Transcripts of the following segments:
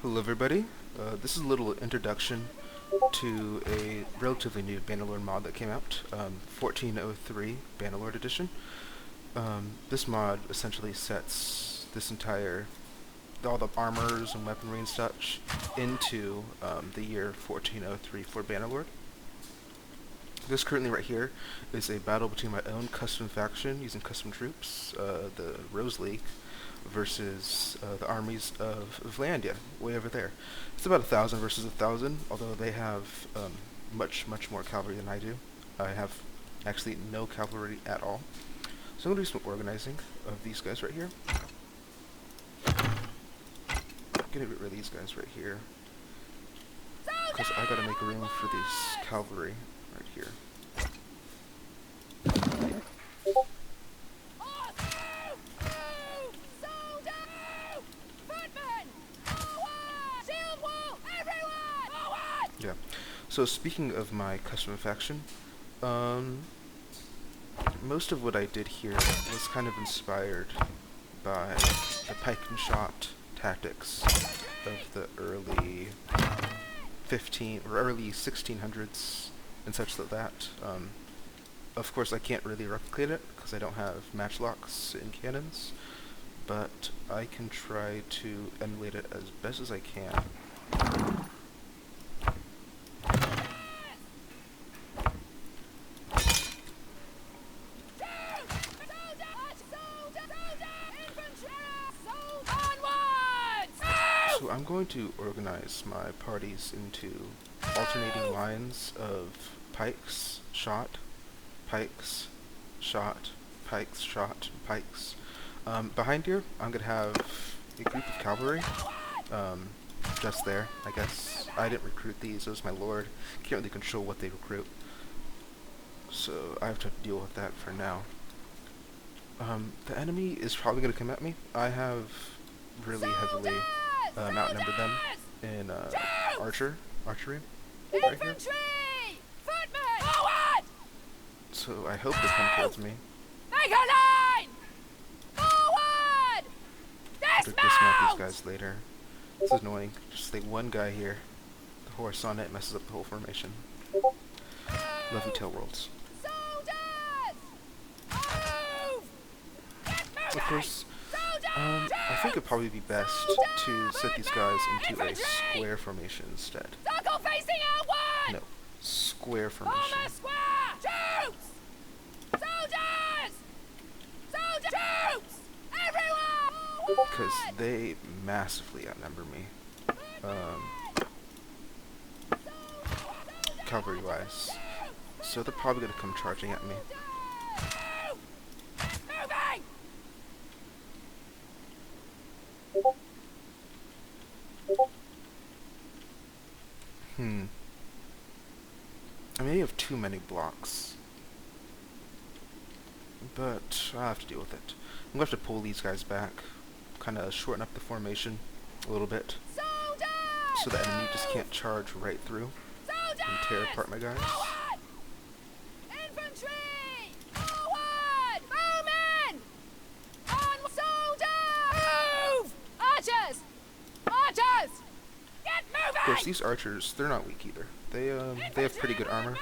Hello everybody, this is a little introduction to a relatively new Bannerlord mod that came out, 1403 Bannerlord Edition. This mod essentially sets this all the armors and weaponry and such into the year 1403 for Bannerlord. This currently right here is a battle between my own custom faction using custom troops, the Rose League, versus the armies of Vlandia, way over there. It's about 1,000 versus 1,000, although they have much more cavalry than I do. I have actually no cavalry at all. So I'm going to do some organizing of these guys right here. I'm going to get rid of these guys right here, because I got to make room for these cavalry right here. Yeah. So speaking of my custom faction, most of what I did here was kind of inspired by the pike and shot tactics of the early 1600s and such like that. Of course, I can't really replicate it because I don't have matchlocks and cannons, but I can try to emulate it as best as I can. So I'm going to organize my parties into alternating lines of pikes, shot, pikes, shot, pikes, shot, pikes. Behind here, I'm going to have a group of cavalry, just there, I guess. I didn't recruit these, it was my lord. Can't really control what they recruit, so I have to deal with that for now. The enemy is probably going to come at me. I have really heavily outnumbered them in archery right here. So I hope they come towards me. Make a line! Forward! Dismount these guys later. This is annoying. Just like one guy here. The horse on it messes up the whole formation. Love you, tail worlds. Of course, I think it'd probably be best to set these guys into a square formation instead. Circle facing outward! No, square formation. Form a square! Troops! Soldiers! Soldiers! Troops! Everyone! Because they massively outnumber me. Cavalry-wise. So they're probably going to come charging at me. I may have too many blocks, but I'll have to deal with it. I'm going to have to pull these guys back, kind of shorten up the formation a little bit, so the enemy just can't charge right through and tear apart my guys. Infantry! Forward! Bowmen! On soldiers! Move! Archers! Archers! Get moving! Of course, these archers, they're not weak either. They have pretty good armor,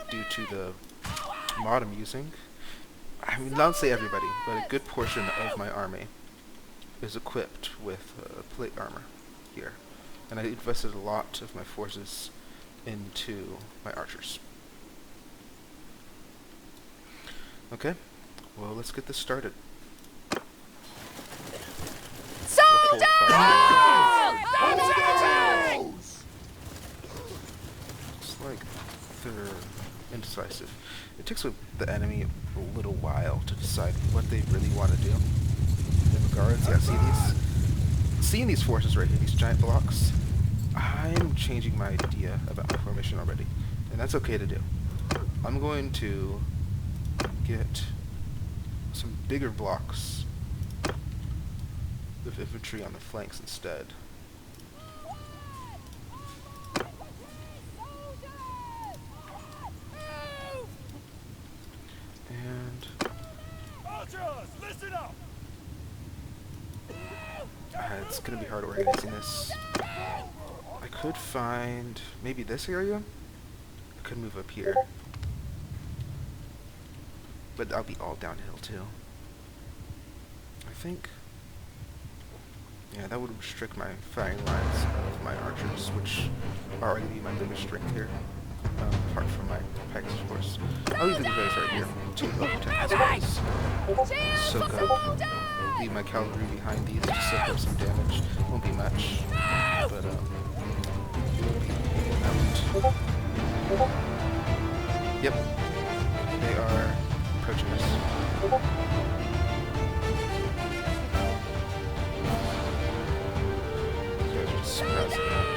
due to the mod I'm using. I mean, not to say everybody, but a good portion of my army is equipped with plate armor here. And I invested a lot of my forces into my archers. Okay, well, let's get this started. Soldiers! It's like they're indecisive. It takes the enemy a little while to decide what they really want to do. In regards, yeah, seeing these forces right here, these giant blocks, I'm changing my idea about my formation already, and that's okay to do. I'm going to get some bigger blocks of infantry on the flanks instead. And Archers, listen up! It's gonna be hard organizing this. I could find maybe this area. I could move up here. But that'll be all downhill too. I think. Yeah, that would restrict my firing lines of my archers, which are going to be my biggest strength here. Apart from my pikes, of course. I'll leave these guys right here to protect these guys. Soak up. Leave my cavalry behind these to soak up some damage. Won't be much, but it will be out. Yep, they are approaching us. These guys are just spazzing out.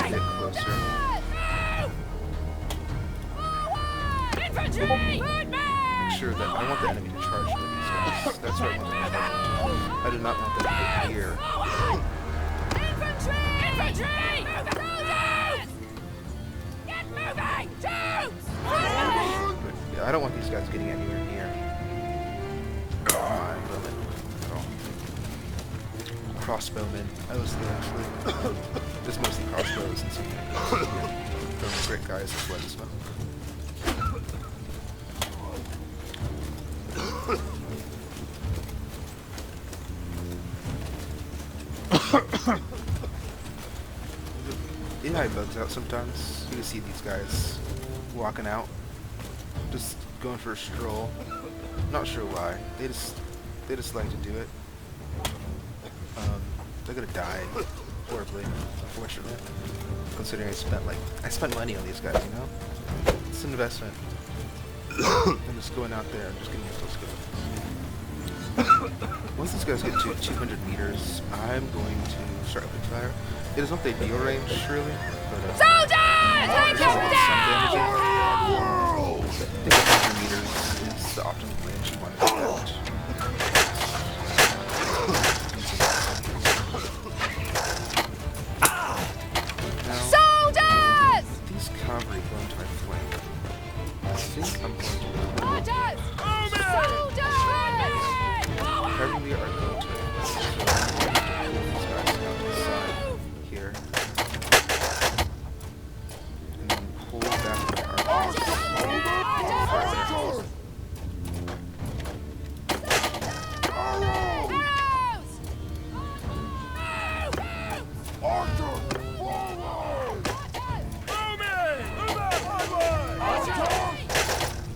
Get closer. Make sure that I want the enemy to charge into these guys. That's what I want them to charge into. I do not want them to get near. Yeah, I don't want these guys getting anywhere near my bowmen at all. Crossbowmen. I was actually. There's mostly crossbows and some great guys as well as well. AI bugs out sometimes. You can see these guys walking out, just going for a stroll. Not sure why. They just like to do it. They're gonna die horribly, unfortunately. Considering I spent money on these guys, you know? It's an investment. I'm just going out there and just getting a close go. Once these guys get to 200 meters, I'm going to start opening fire. It is not the ideal range, really, but Soldiers! Take them down! I think 100 meters is the optimal range you want to get. Now, Soldiers! these cavalry go into my flank. I think I'm going to Soldiers! Soldiers! heavily are going to pull these guys out to the side here. And then pull back my archers.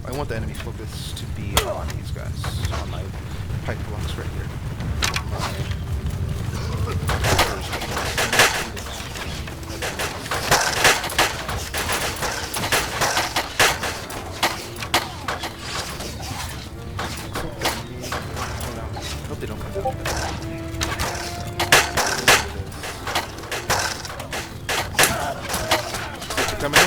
I want the enemy focus to be on these guys, on my pike blocks right here. I hope they don't come down. Is it coming in?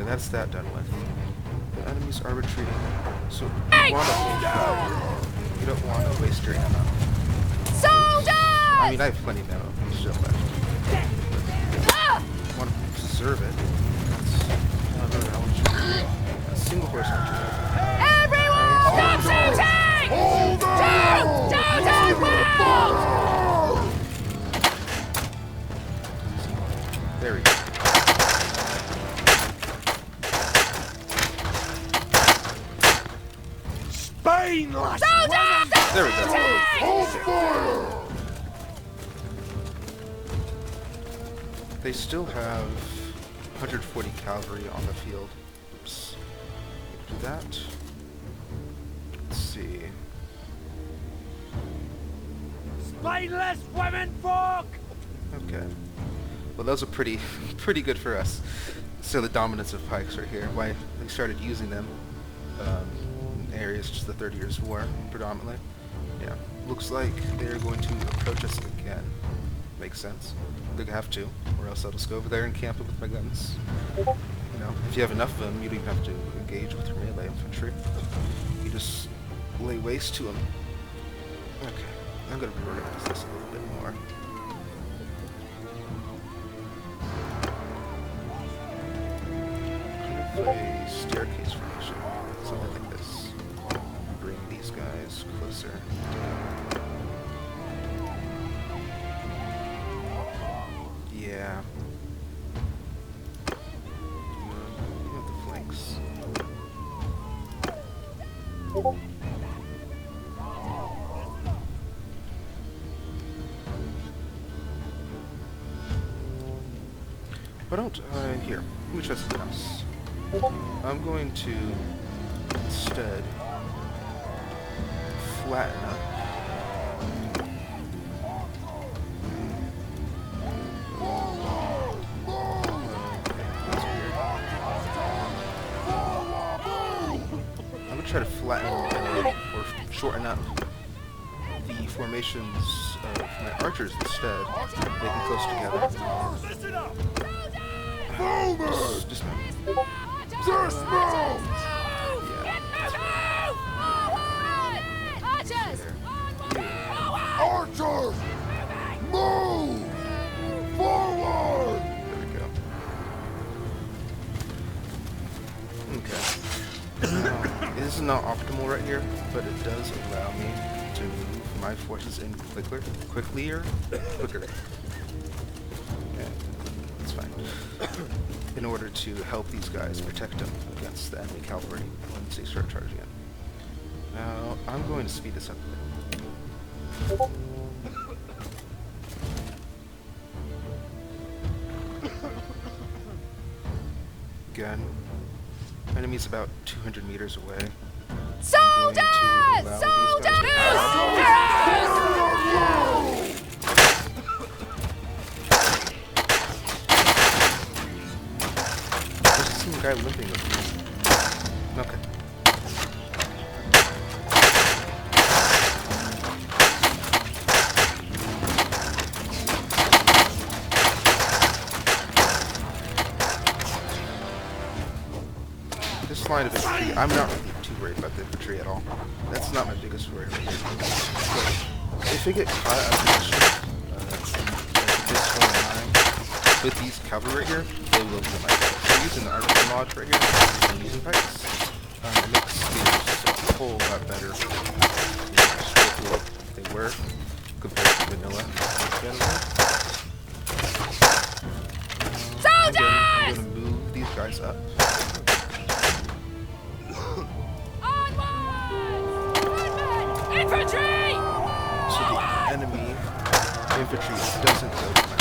that's that done with. The enemies are retreating, so Hey! you don't want to waste your ammo. Soldiers! I mean, I have plenty of ammo still left. Ah! You want to preserve it. That's a single horse archer. Everyone! Stop shooting! Don't move! There we go. Spineless! There we go. Hold fire! They still have 140 cavalry on the field. Oops. Do that. Let's see. Spineless women folk! Okay. Well, those are pretty good for us. So the dominance of pikes right here. Why they started using them in areas just the 30 Years' War predominantly. Yeah. Looks like they're going to approach us again. Makes sense. They have to, or else I'll just go over there and camp it with my guns. You know, if you have enough of them, you don't even have to engage with your melee infantry. You just lay waste to them. Okay, I'm gonna reorganize this a little bit more. Kind of a staircase formation, something like this. Bring these guys closer. Yeah. You want the flanks. Why don't I... Here, let me try something else. I'm going to instead flatten up. Try to flatten or shorten up the formations of my archers instead. Make them close together. Listen up! Dismount. Dismount! Archers! Archers! Move! Forward! There we go. Okay. Now, this is not optimal right here, but it does allow me to move my forces in quicker. Yeah, that's fine. In order to help these guys protect them against the enemy cavalry once they start charging in. Now, I'm going to speed this up a bit. Again. Enemy's about 200 meters away. Soldiers! Soldiers! There's some guy limping with me. Okay. This line of infantry, I'm not really too worried about the infantry at all. That's not my biggest worry right here. But if they get caught out of position, like this whole line, with these cavalry right here, they will be my guys. So using the archer mod right here, and using pikes, it makes these a whole lot better. They were, compared to vanilla. I'm going to move these guys up. Infantry! So the enemy infantry doesn't go to my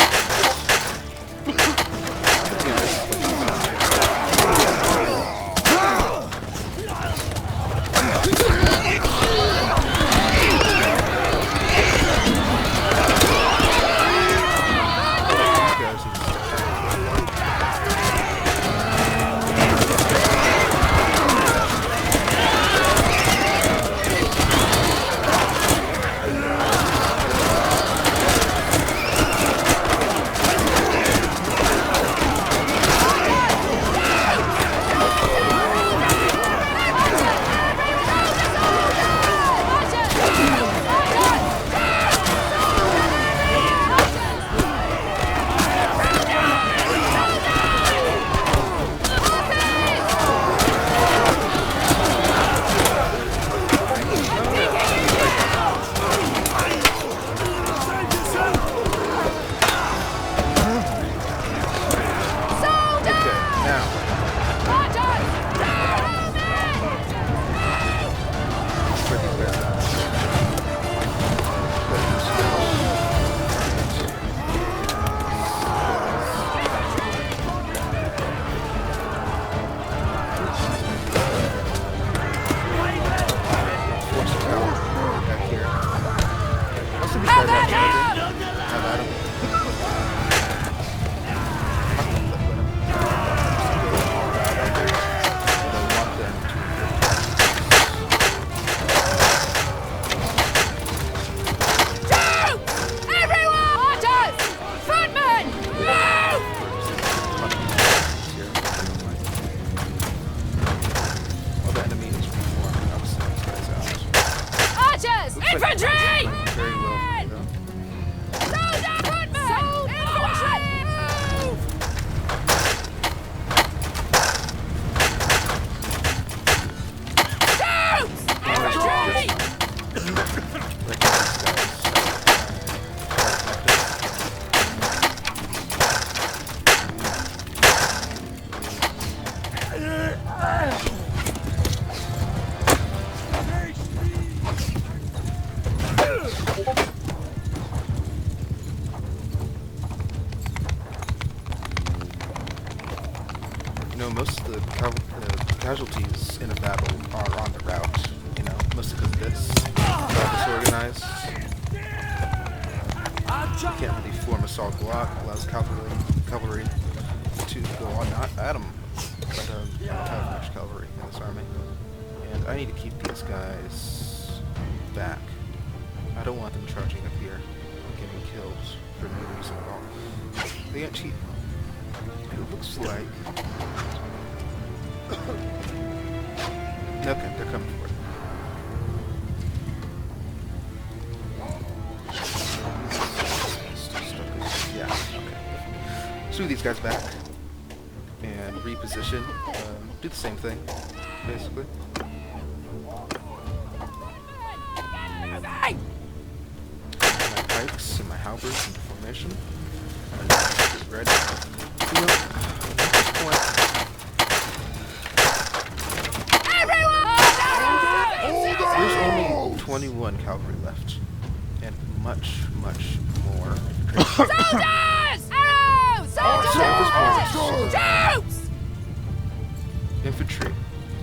You know, most of the casualties in a battle are on the route, you know, mostly because of this. Disorganized. You can't really form a solid block, allows cavalry to go on at them. But I don't have much cavalry in this army. And I need to keep these guys back. I don't want them charging up here and getting killed for no reason at all. They got cheap. It looks like... Okay, they're coming for it. Yeah, okay. So move these guys back and reposition. Do the same thing, basically. My pikes and my halberds in formation. And get ready. You know, at this point, there's only 21 cavalry left, and much, much more. Soldiers! Arrows! Soldiers! Troops! Infantry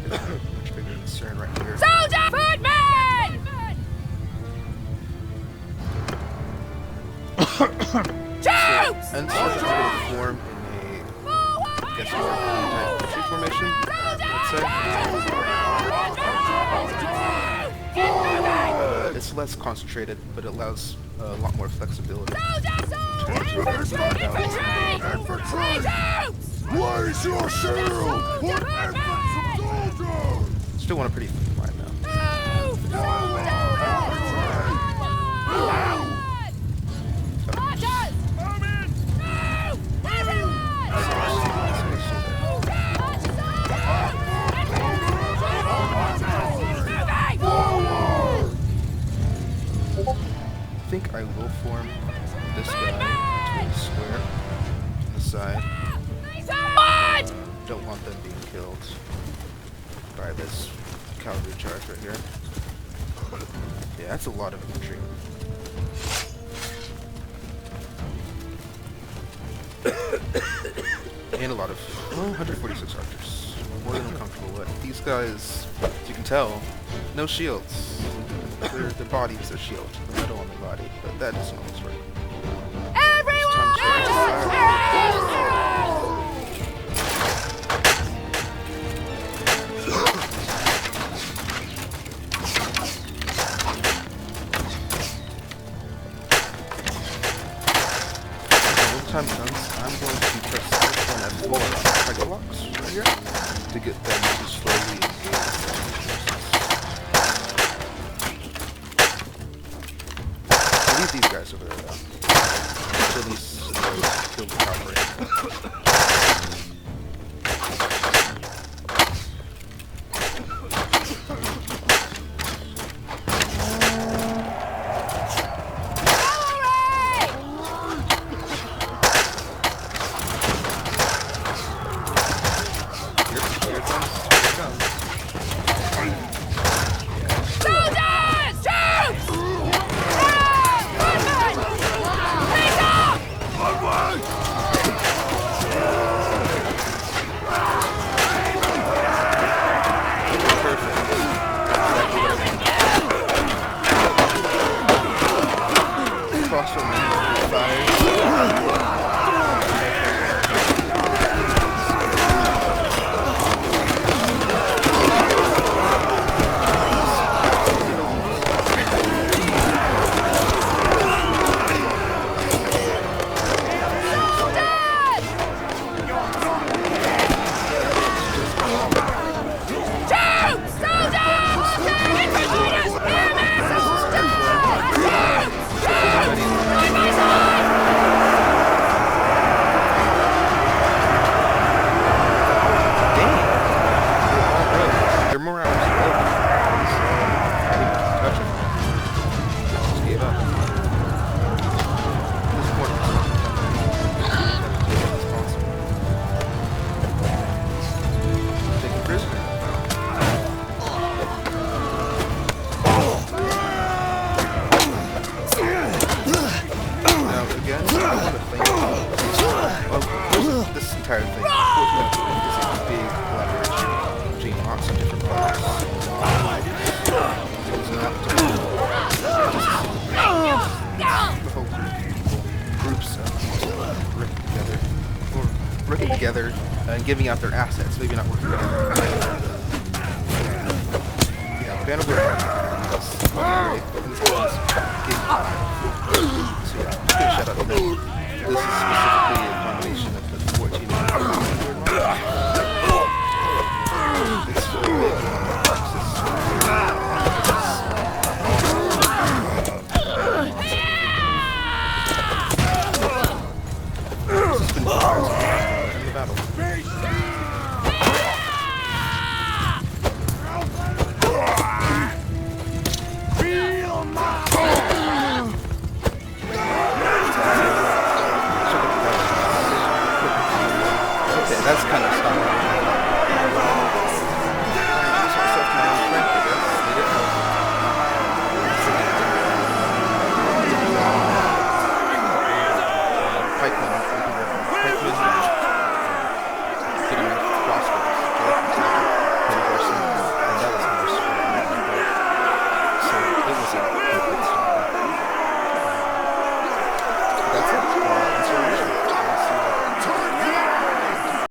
is much bigger concern right here. Soldier! Footmen! Troops! And so we're going to form in a, I guess, more type infantry formation, let's say. It's less concentrated, but it allows a lot more flexibility. Raise your shield! Put infantry soldiers! Still want a pretty thin line though. I think I will form this guy into a square on the side. Don't want them being killed by this cavalry charge right here. Yeah, that's a lot of infantry. And a lot of, well, 146 archers. More than I'm comfortable with. These guys, as you can tell, no shields. Their body is their shield. The metal on their body, but that doesn't always work. Time comes, I'm going to press F1 F4 on target blocks right here to get them to slowly engage. I'll leave these guys over there though. To at least kill the cavalry. thing. Well, this entire thing is a big collaboration between lots of different parts. It's not just the whole groups working together and giving out their assets, maybe not working together. Yeah, Bannerlord is great. And this is getting so yeah, just gonna shout out to them. This is specifically a combination of the 14 and 15. It's really big. This has been in the battle. Okay, that's kind of